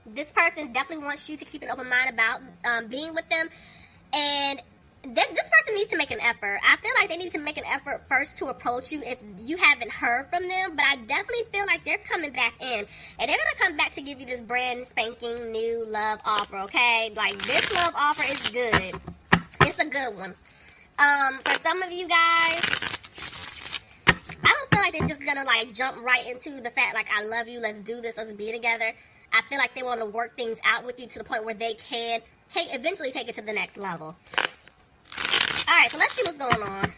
This person definitely wants you to keep an open mind about being with them. And this person needs to make an effort. I feel like they need to make an effort first to approach you if you haven't heard from them. But I definitely feel like they're coming back in. And they're going to come back to give you this brand spanking new love offer, okay? Like, this love offer is good. It's a good one. For some of you guys, I don't feel like they're just going to, like, jump right into the fact, like, I love you, let's do this, let's be together. I feel like they want to work things out with you to the point where they can eventually take it to the next level. Alright, so let's see what's going on.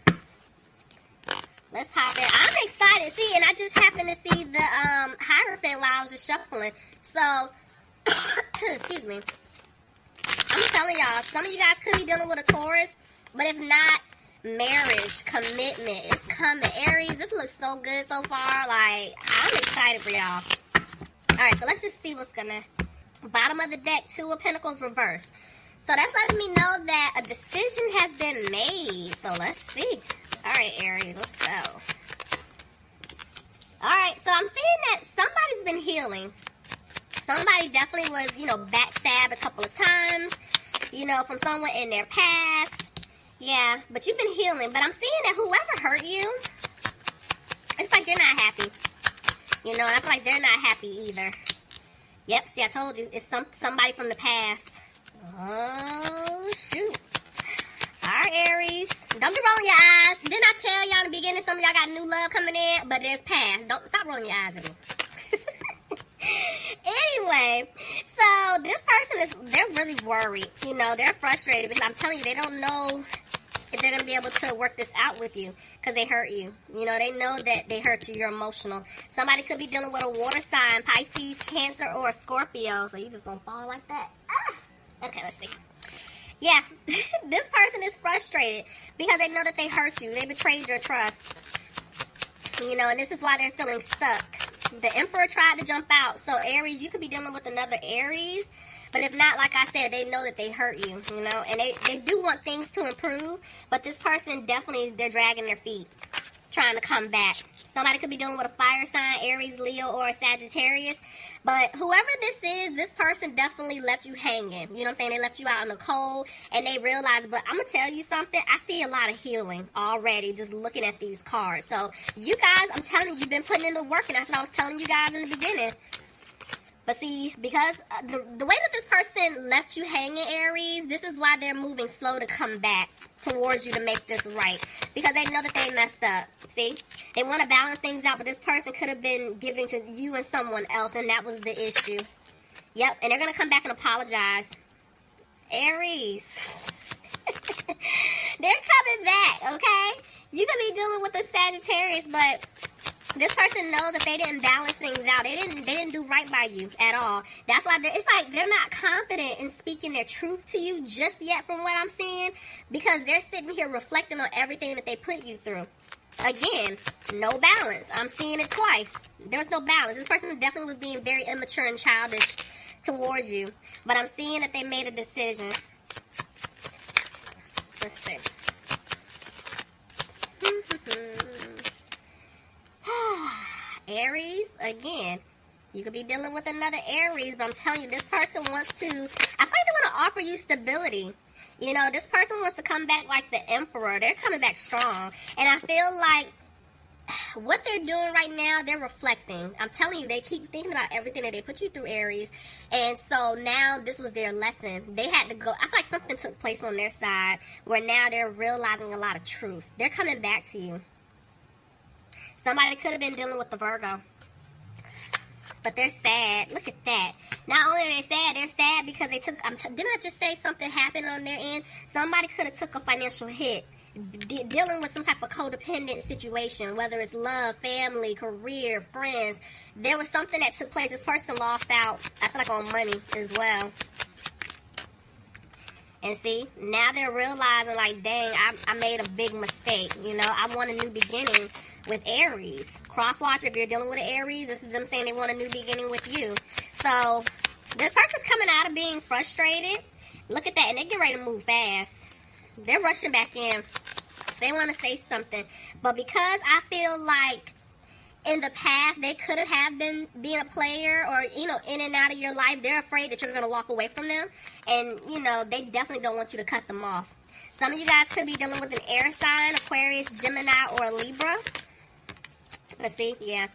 Let's hop in. I'm excited. See, and I just happened to see the Hierophant while I was just shuffling. So, excuse me. I'm telling y'all, some of you guys could be dealing with a Taurus, but if not, marriage, commitment, it's coming. Aries, this looks so good so far. Like, I'm excited for y'all. Alright, so let's just see what's gonna... Bottom of the deck, Two of Pentacles reverse. So that's letting me know that a decision has been made. So let's see. Alright, Aries, let's go. Alright, so I'm seeing that somebody's been healing. Somebody definitely was, you know, backstabbed a couple of times, you know, from someone in their past. Yeah, but you've been healing. But I'm seeing that whoever hurt you, it's like you're not happy. You know, and I feel like they're not happy either. Yep, see, I told you. It's somebody from the past. Oh, shoot. Alright, Aries. Don't be rolling your eyes. Didn't I tell y'all in the beginning some of y'all got new love coming in? But there's past. Don't stop rolling your eyes at me. Anyway, so this person they're really worried. You know, they're frustrated because I'm telling you, they don't know if they're going to be able to work this out with you because they hurt you. You know, they know that they hurt you. You're emotional. Somebody could be dealing with a water sign, Pisces, Cancer, or a Scorpio. So you just going to fall like that? Ah! Okay, let's see. Yeah, this person is frustrated because they know that they hurt you. They betrayed your trust. You know, and this is why they're feeling stuck. The Emperor tried to jump out. So, Aries, you could be dealing with another Aries. But if not, like I said, they know that they hurt you, you know. And they do want things to improve. But this person definitely, they're dragging their feet, trying to come back. Somebody could be dealing with a fire sign, Aries, Leo, or a Sagittarius. But whoever this is, this person definitely left you hanging. You know what I'm saying? They left you out in the cold, and they realized, but I'm going to tell you something. I see a lot of healing already just looking at these cards. So, you guys, I'm telling you, you've been putting in the work, and that's what I was telling you guys in the beginning. But see, because the way that this person left you hanging, Aries, this is why they're moving slow to come back towards you to make this right. Because they know that they messed up. See? They want to balance things out, but this person could have been giving to you and someone else, and that was the issue. Yep, and they're going to come back and apologize. Aries. They're coming back, okay? You could be dealing with a Sagittarius, but... this person knows that they didn't balance things out. They didn't do right by you at all. That's why it's like they're not confident in speaking their truth to you just yet from what I'm seeing. Because they're sitting here reflecting on everything that they put you through. Again, no balance. I'm seeing it twice. There's no balance. This person definitely was being very immature and childish towards you. But I'm seeing that they made a decision. Let's see. Aries, again, you could be dealing with another Aries, but I'm telling you, this person wants to, I feel like they want to offer you stability. You know, this person wants to come back like the Emperor. They're coming back strong. And I feel like what they're doing right now, they're reflecting. I'm telling you, they keep thinking about everything that they put you through, Aries. And so now this was their lesson. They had to go, I feel like something took place on their side where now they're realizing a lot of truths. They're coming back to you. Somebody could have been dealing with the Virgo. But they're sad. Look at that. Not only are they're sad because they took... didn't I just say something happened on their end? Somebody could have took a financial hit. Dealing with some type of codependent situation. Whether it's love, family, career, friends. There was something that took place. This person lost out, I feel like, on money as well. And see, now they're realizing, like, dang, I made a big mistake. You know, I want a new beginning with Aries. Crosswatch, if you're dealing with an Aries, this is them saying they want a new beginning with you. So, this person's coming out of being frustrated. Look at that, and they get ready to move fast. They're rushing back in. They want to say something. But because I feel like in the past, they could have been being a player or, you know, in and out of your life. They're afraid that you're going to walk away from them. And, you know, they definitely don't want you to cut them off. Some of you guys could be dealing with an air sign, Aquarius, Gemini, or Libra. Let's see. Yeah.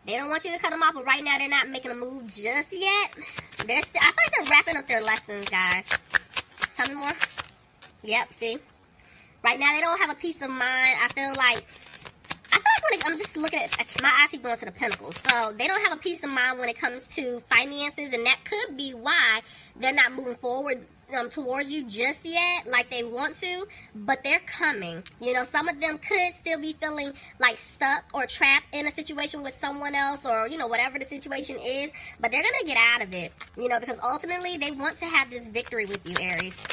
They don't want you to cut them off, but right now they're not making a move just yet. I feel like they're wrapping up their lessons, guys. Tell me more. Yep, see? Right now they don't have a peace of mind. I feel like when I'm just looking at, my eyes keep going to the Pentacles. So they don't have a peace of mind when it comes to finances, and that could be why they're not moving forward towards you just yet like they want to, but they're coming. You know, some of them could still be feeling like stuck or trapped in a situation with someone else, or, you know, whatever the situation is, but they're gonna get out of it, you know, because ultimately they want to have this victory with you, Aries.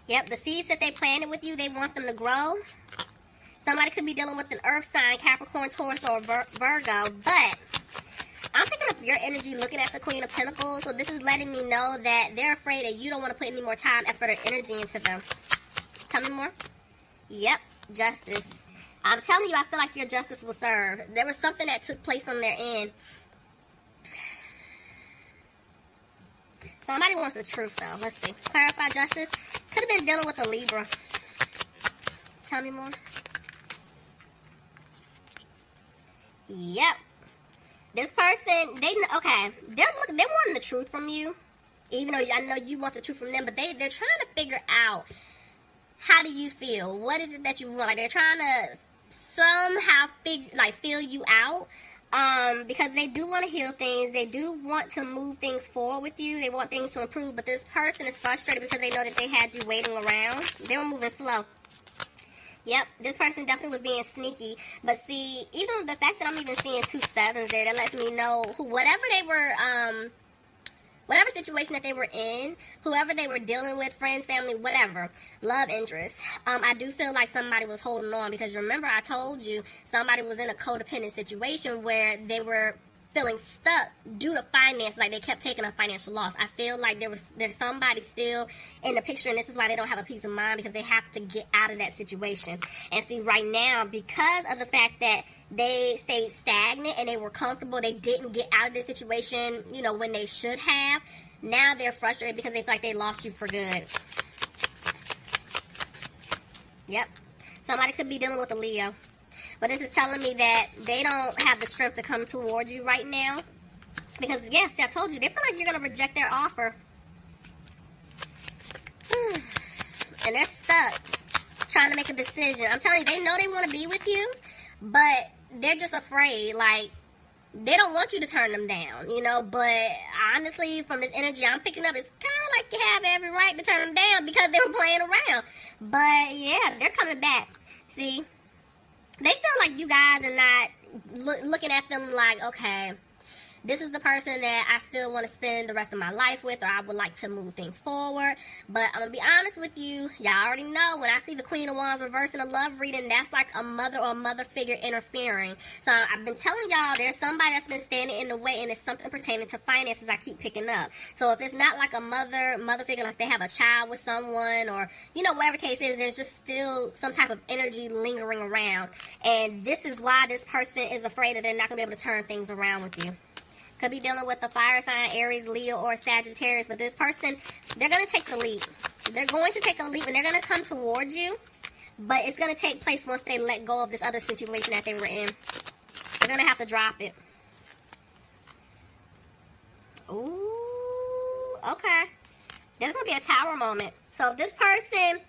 Yep, the seeds that they planted with you, they want them to grow. Somebody could be dealing with an earth sign, Capricorn, Taurus, or Virgo, but I'm picking up your energy looking at the Queen of Pentacles, so this is letting me know that they're afraid that you don't want to put any more time, effort, or energy into them. Tell me more. Yep, justice. I'm telling you, I feel like your justice will serve. There was something that took place on their end. Somebody wants the truth, though. Let's see. Clarify justice. Could have been dealing with a Libra. Tell me more. Yep. This person, they're wanting the truth from you, even though I know you want the truth from them, but they're trying to figure out, how do you feel? What is it that you want? Like, they're trying to somehow feel you out, because they do want to heal things. They do want to move things forward with you. They want things to improve, but this person is frustrated because they know that they had you waiting around. They were moving slow. Yep, this person definitely was being sneaky. But see, even the fact that I'm even seeing 2 sevens there, that lets me know whatever they were, whatever situation that they were in, whoever they were dealing with, friends, family, whatever, love interest, I do feel like somebody was holding on, because remember I told you somebody was in a codependent situation where they were feeling stuck due to finance, like they kept taking a financial loss. I feel like there's somebody still in the picture, and this is why they don't have a peace of mind, because they have to get out of that situation. And see, right now, because of the fact that they stayed stagnant and they were comfortable, they didn't get out of this situation, you know, when they should have. Now they're frustrated because they feel like they lost you for good. Yep. Somebody could be dealing with a Leo. But this is telling me that they don't have the strength to come towards you right now. Because, yes, I told you, they feel like you're going to reject their offer. And they're stuck trying to make a decision. I'm telling you, they know they want to be with you, but they're just afraid. Like, they don't want you to turn them down, you know. But honestly, from this energy I'm picking up, it's kind of like you have every right to turn them down because they were playing around. But, yeah, they're coming back. See? They feel like you guys are not looking at them like, okay, this is the person that I still want to spend the rest of my life with, or I would like to move things forward. But I'm going to be honest with you. Y'all already know, when I see the Queen of Wands reversed in a love reading, that's like a mother or a mother figure interfering. So I've been telling y'all, there's somebody that's been standing in the way, and it's something pertaining to finances I keep picking up. So if it's not like a mother figure, like they have a child with someone, or, you know, whatever the case is, there's just still some type of energy lingering around. And this is why this person is afraid that they're not going to be able to turn things around with you. Could be dealing with a fire sign, Aries, Leo, or Sagittarius. But this person, they're going to take the leap. They're going to take a leap, and they're going to come towards you. But it's going to take place once they let go of this other situation that they were in. They're going to have to drop it. Ooh, okay. There's going to be a tower moment. So if this person,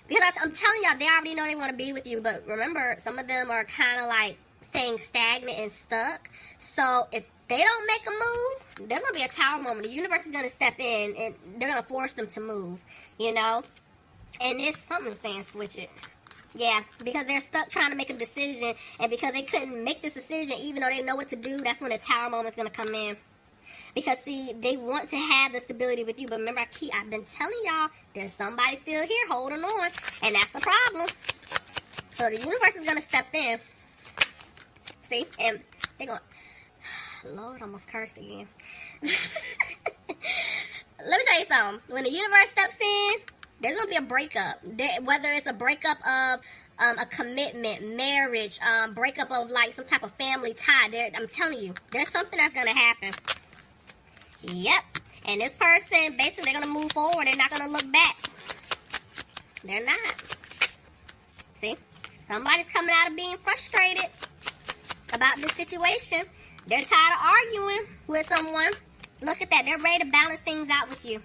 because I'm telling y'all, they already know they want to be with you. But remember, some of them are kind of like staying stagnant and stuck. So if they don't make a move, there's going to be a tower moment. The universe is going to step in, and they're going to force them to move, you know? And it's something saying switch it. Yeah, because they're stuck trying to make a decision, and because they couldn't make this decision, even though they know what to do, that's when the tower moment's going to come in. Because, see, they want to have the stability with you, but remember, I've been telling y'all, there's somebody still here holding on, and that's the problem. So the universe is going to step in. See? And they're going, Lord, almost cursed again. Let me tell you something. When the universe steps in, there's going to be a breakup. Whether it's a breakup of a commitment, marriage, breakup of like some type of family tie. I'm telling you, there's something that's going to happen. Yep. And this person, basically, they're going to move forward. They're not going to look back. They're not. See? Somebody's coming out of being frustrated about this situation. They're tired of arguing with someone. Look at that. They're ready to balance things out with you.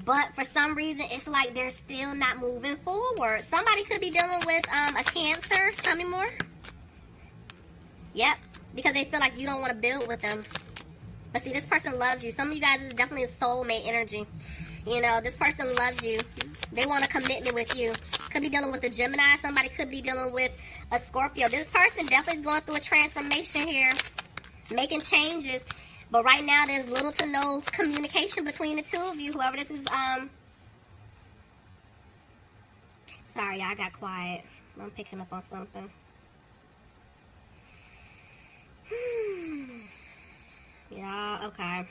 But for some reason, it's like they're still not moving forward. Somebody could be dealing with a Cancer. Tell me more. Yep. Because they feel like you don't want to build with them. But see, this person loves you. Some of you guys is definitely a soulmate energy. You know, this person loves you. They want a commitment with you. Could be dealing with a Gemini. Somebody could be dealing with a Scorpio. This person definitely is going through a transformation here. Making changes. But right now, there's little to no communication between the two of you. Whoever this is, sorry, I got quiet. I'm picking up on something. Yeah, okay.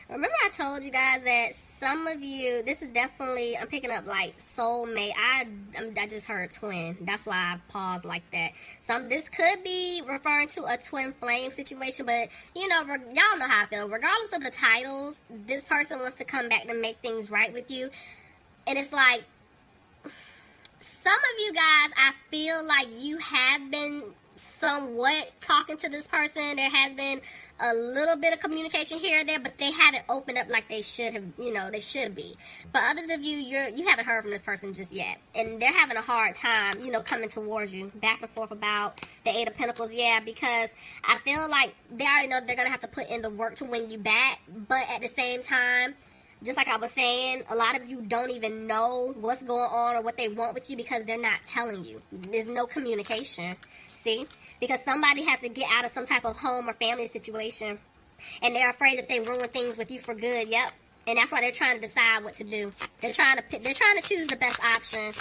Remember I told you guys that some of you, this is definitely, I'm picking up like soulmate. I just heard twin. That's why I paused like that. This could be referring to a twin flame situation, but you know, y'all know how I feel. Regardless of the titles, this person wants to come back to make things right with you. And it's like, some of you guys, I feel like you have been somewhat talking to this person. There has been a little bit of communication here or there, but they haven't opened up like they should have, you know, they should be. But others of you, you haven't heard from this person just yet. And they're having a hard time, you know, coming towards you. Back and forth about the Eight of Pentacles, yeah, because I feel like they already know they're going to have to put in the work to win you back. But at the same time, just like I was saying, a lot of you don't even know what's going on or what they want with you because they're not telling you. There's no communication. See? Because somebody has to get out of some type of home or family situation. And they're afraid that they ruin things with you for good. Yep. And that's why they're trying to decide what to do. They're trying to choose the best option.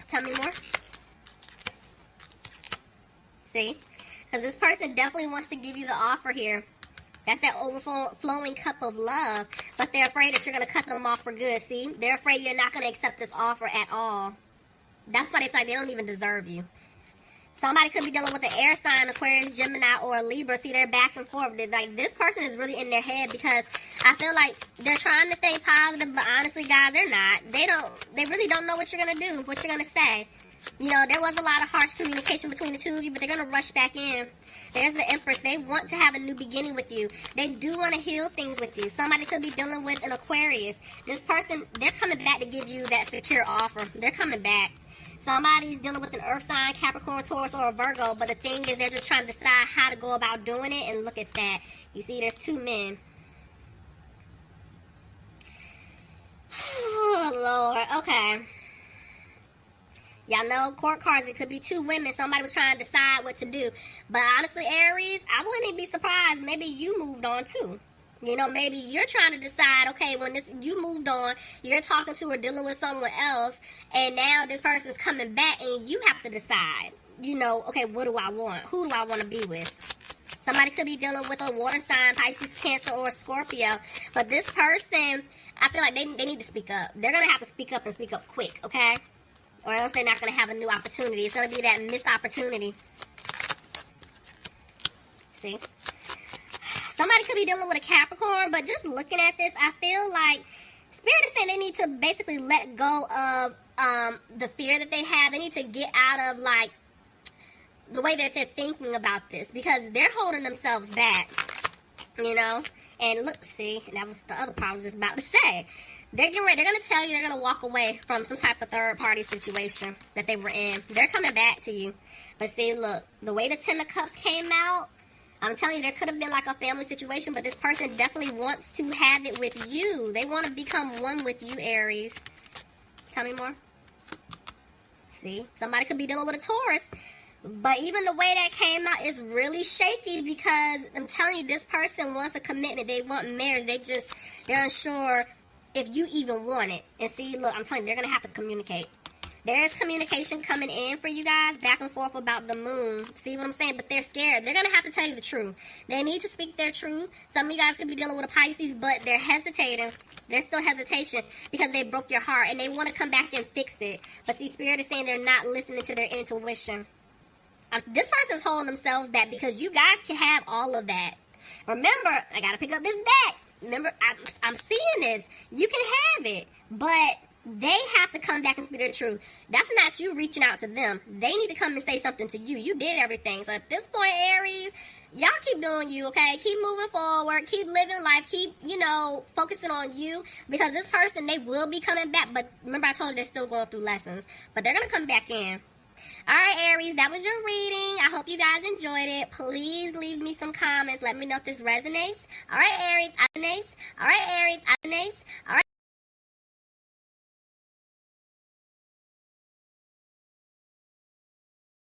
Tell me more. See? Because this person definitely wants to give you the offer here. That's that overflowing cup of love. But they're afraid that you're going to cut them off for good. See? They're afraid you're not going to accept this offer at all. That's why they feel like they don't even deserve you. Somebody could be dealing with an air sign, Aquarius, Gemini, or a Libra. See, they're back and forth. Like, this person is really in their head because I feel like they're trying to stay positive, but honestly, guys, they're not. They really don't know what you're going to do, what you're going to say. You know, there was a lot of harsh communication between the two of you, but they're going to rush back in. There's the Empress. They want to have a new beginning with you. They do want to heal things with you. Somebody could be dealing with an Aquarius. This person, they're coming back to give you that secure offer. They're coming back. Somebody's dealing with an earth sign, Capricorn, Taurus, or a Virgo. But the thing is, they're just trying to decide how to go about doing it. And look at that. You see, there's two men. Oh, Lord. Okay. Y'all know court cards. It could be two women. Somebody was trying to decide what to do. But honestly, Aries, I wouldn't even be surprised. Maybe you moved on, too. You know, maybe you're trying to decide, okay, when you moved on, you're talking to or dealing with someone else, and now this person's coming back, and you have to decide, you know, okay, what do I want? Who do I want to be with? Somebody could be dealing with a water sign, Pisces, Cancer, or Scorpio, but this person, I feel like they need to speak up. They're going to have to speak up and speak up quick, okay? Or else they're not going to have a new opportunity. It's going to be that missed opportunity. See? Somebody could be dealing with a Capricorn, but just looking at this, I feel like Spirit is saying they need to basically let go of the fear that they have. They need to get out of, like, the way that they're thinking about this because they're holding themselves back, you know? And look, see, that was the other part I was just about to say. They're going to tell you they're going to walk away from some type of third-party situation that they were in. They're coming back to you. But see, look, the way the Ten of Cups came out, I'm telling you, there could have been like a family situation, but this person definitely wants to have it with you. They want to become one with you, Aries. Tell me more. See? Somebody could be dealing with a Taurus. But even the way that came out is really shaky because I'm telling you, this person wants a commitment. They want marriage. They're unsure if you even want it. And see, look, I'm telling you, they're going to have to communicate. There is communication coming in for you guys, back and forth about the moon. See what I'm saying? But they're scared. They're going to have to tell you the truth. They need to speak their truth. Some of you guys could be dealing with a Pisces, but they're hesitating. There's still hesitation because they broke your heart and they want to come back and fix it. But see, Spirit is saying they're not listening to their intuition. This person's holding themselves back because you guys can have all of that. Remember, I got to pick up this deck. Remember, I'm seeing this. You can have it, but they have to come back and speak their truth. That's not you reaching out to them. They need to come and say something to you. You did everything. So at this point, Aries, y'all keep doing you, okay? Keep moving forward. Keep living life. Keep, focusing on you. Because this person, they will be coming back. But remember, I told you they're still going through lessons. But they're going to come back in. All right, Aries, that was your reading. I hope you guys enjoyed it. Please leave me some comments. Let me know if this resonates. All right, Aries, resonates. All right, Aries, resonates. All right.